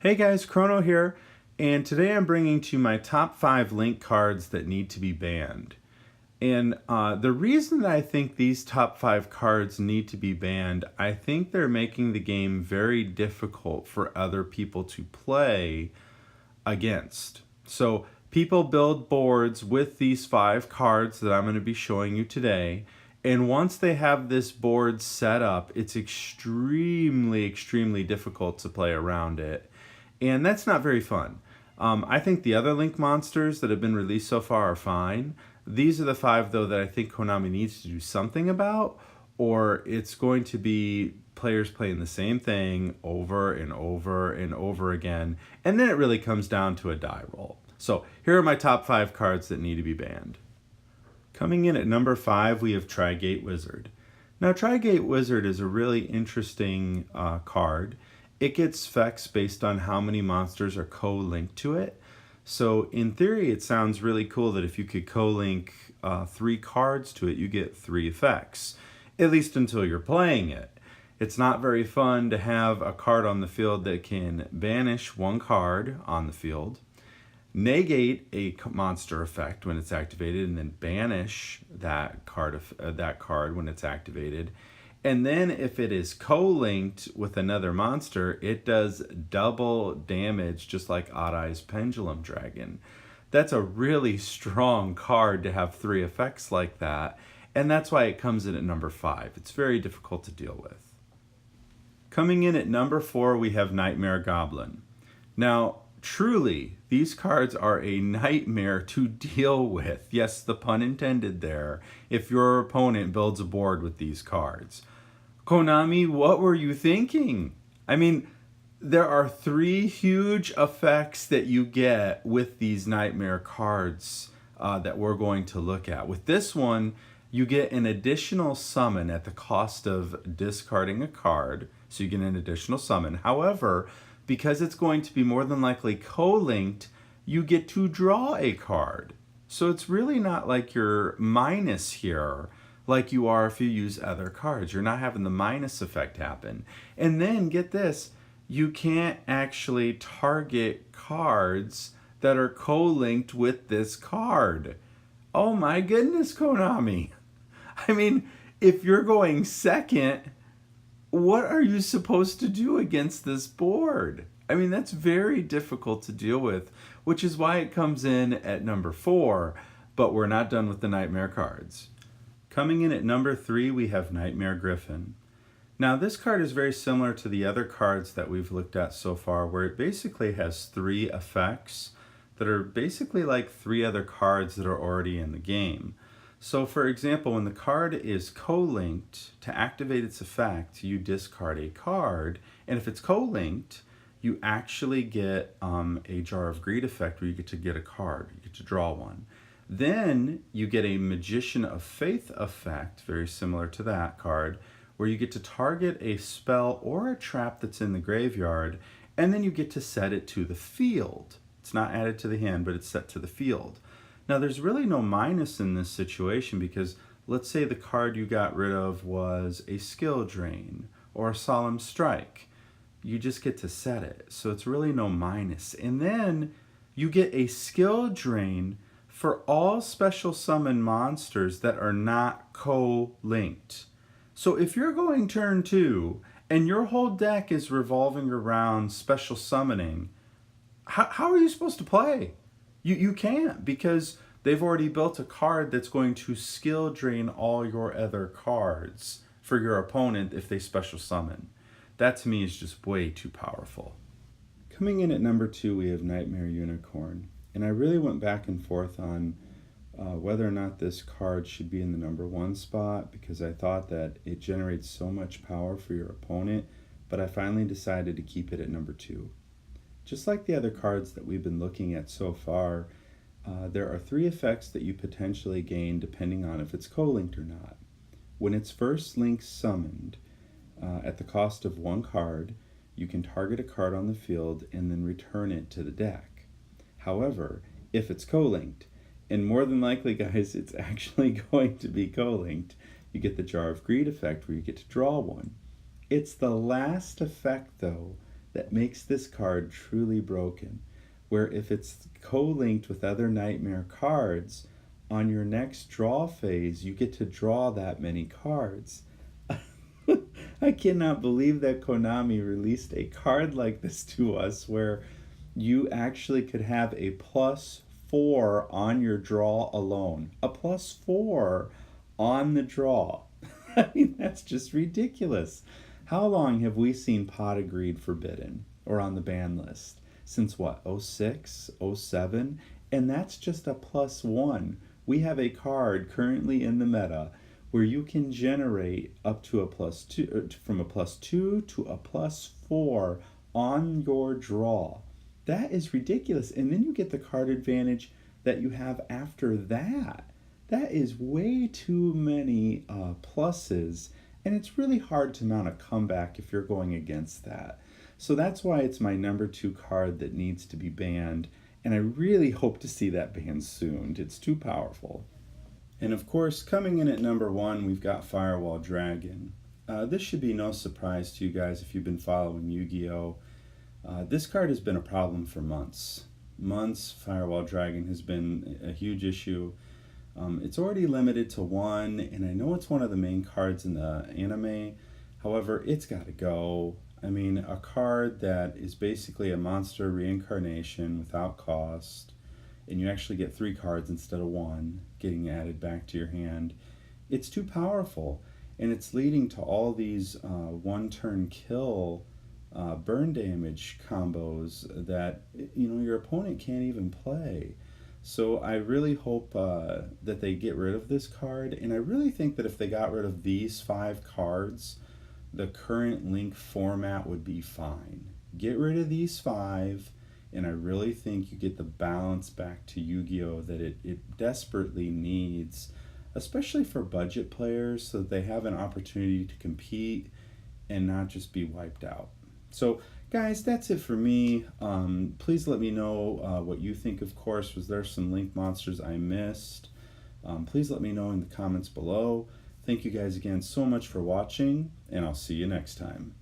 Hey guys, Chrono here, and today I'm bringing to you my top 5 link cards that need to be banned. And the reason that I think these top 5 cards need to be banned, I think they're making the game very difficult for other people to play against. So people build boards with these 5 cards that I'm going to be showing you today. And once they have this board set up, it's extremely difficult to play around it. And that's not very fun. I think the other Link monsters that have been released so far are fine. These are the 5, though, that I think Konami needs to do something about, or it's going to be players playing the same thing over and over and over again, and then it really comes down to a die roll. So here are my top 5 cards that need to be banned. Coming in at number 5, we have Tri-Gate Wizard. Now, Tri-Gate Wizard is a really interesting card. It gets effects based on how many monsters are co-linked to it. So in theory, it sounds really cool that if you could co-link 3 cards to it, you get 3 effects, at least until you're playing it. It's not very fun to have a card on the field that can banish 1 card on the field, negate a monster effect when it's activated, and then banish that card when it's activated. And then if it is co-linked with another monster, it does double damage, just like Odd Eye's Pendulum Dragon. That's a really strong card to have 3 effects like that, and that's why it comes in at number 5. It's very difficult to deal with. Coming in at number 4, we have Nightmare Goblin. Now, truly, these cards are a nightmare to deal with. Yes, the pun intended there, if your opponent builds a board with these cards. Konami, what were you thinking? I mean, there are 3 huge effects that you get with these nightmare cards that we're going to look at. With this one, you get an additional summon at the cost of discarding a card, so you get an additional summon. However, because it's going to be more than likely co-linked, you get to draw a card. So it's really not like you're minus here, like you are if you use other cards. You're not having the minus effect happen. And then, get this, you can't actually target cards that are co-linked with this card. Oh my goodness, Konami. I mean, if you're going second, what are you supposed to do against this board? I mean, that's very difficult to deal with, which is why it comes in at number 4, but we're not done with the nightmare cards. Coming in at number 3, we have Nightmare Griffin. Now, this card is very similar to the other cards that we've looked at so far, where it basically has 3 effects that are basically like 3 other cards that are already in the game. So, for example, when the card is co-linked, to activate its effect, you discard a card, and if it's co-linked, you actually get a Jar of Greed effect where you get to get a card, you get to draw one. Then you get a Magician of Faith effect, very similar to that card, where you get to target a spell or a trap that's in the graveyard, and then you get to set it to the field. It's not added to the hand, but it's set to the field. Now, there's really no minus in this situation because let's say the card you got rid of was a Skill Drain or a Solemn Strike. You just get to set it, so it's really no minus. And then you get a Skill Drain for all special summon monsters that are not co-linked. So if you're going turn 2 and your whole deck is revolving around special summoning, how are you supposed to play? You can't, because they've already built a card that's going to skill drain all your other cards for your opponent if they special summon. That to me is just way too powerful. Coming in at number 2, we have Nightmare Unicorn. And I really went back and forth on whether or not this card should be in the number 1 spot, because I thought that it generates so much power for your opponent, but I finally decided to keep it at number 2. Just like the other cards that we've been looking at so far, there are 3 effects that you potentially gain depending on if it's co-linked or not. When it's first link summoned, at the cost of 1 card, you can target a card on the field and then return it to the deck. However, if it's co-linked, and more than likely, guys, it's actually going to be co-linked, you get the Jar of Greed effect where you get to draw one. It's the last effect, though, that makes this card truly broken. Where if it's co-linked with other Nightmare cards, on your next draw phase, you get to draw that many cards. I cannot believe that Konami released a card like this to us where you actually could have a +4 on your draw alone. A +4 on the draw. I mean, that's just ridiculous. How long have we seen Pot of Greed forbidden or on the ban list? Since what, '06, '07? And that's just a +1. We have a card currently in the meta where you can generate up to a +2, from a +2 to a +4 on your draw. That is ridiculous. And then you get the card advantage that you have after that. That is way too many pluses, and it's really hard to mount a comeback if you're going against that. So that's why it's my number 2 card that needs to be banned, and I really hope to see that banned soon. It's too powerful. And of course, coming in at number 1, we've got Firewall Dragon. This should be no surprise to you guys if you've been following Yu-Gi-Oh! This card has been a problem for months. Firewall Dragon has been a huge issue. It's already limited to 1, and I know it's one of the main cards in the anime. However, it's got to go. I mean, a card that is basically a monster reincarnation without cost, and you actually get 3 cards instead of 1 getting added back to your hand. It's too powerful, and it's leading to all these one-turn kill burn damage combos that your opponent can't even play. So I really hope that they get rid of this card, and I really think that if they got rid of these 5 cards, the current Link format would be fine. Get rid of these 5, and I really think you get the balance back to Yu-Gi-Oh! That it desperately needs, especially for budget players, so that they have an opportunity to compete and not just be wiped out. So guys, that's it for me. Please let me know what you think. Of course, was there some Link monsters I missed? Please let me know in the comments below. Thank you guys again so much for watching, and I'll see you next time.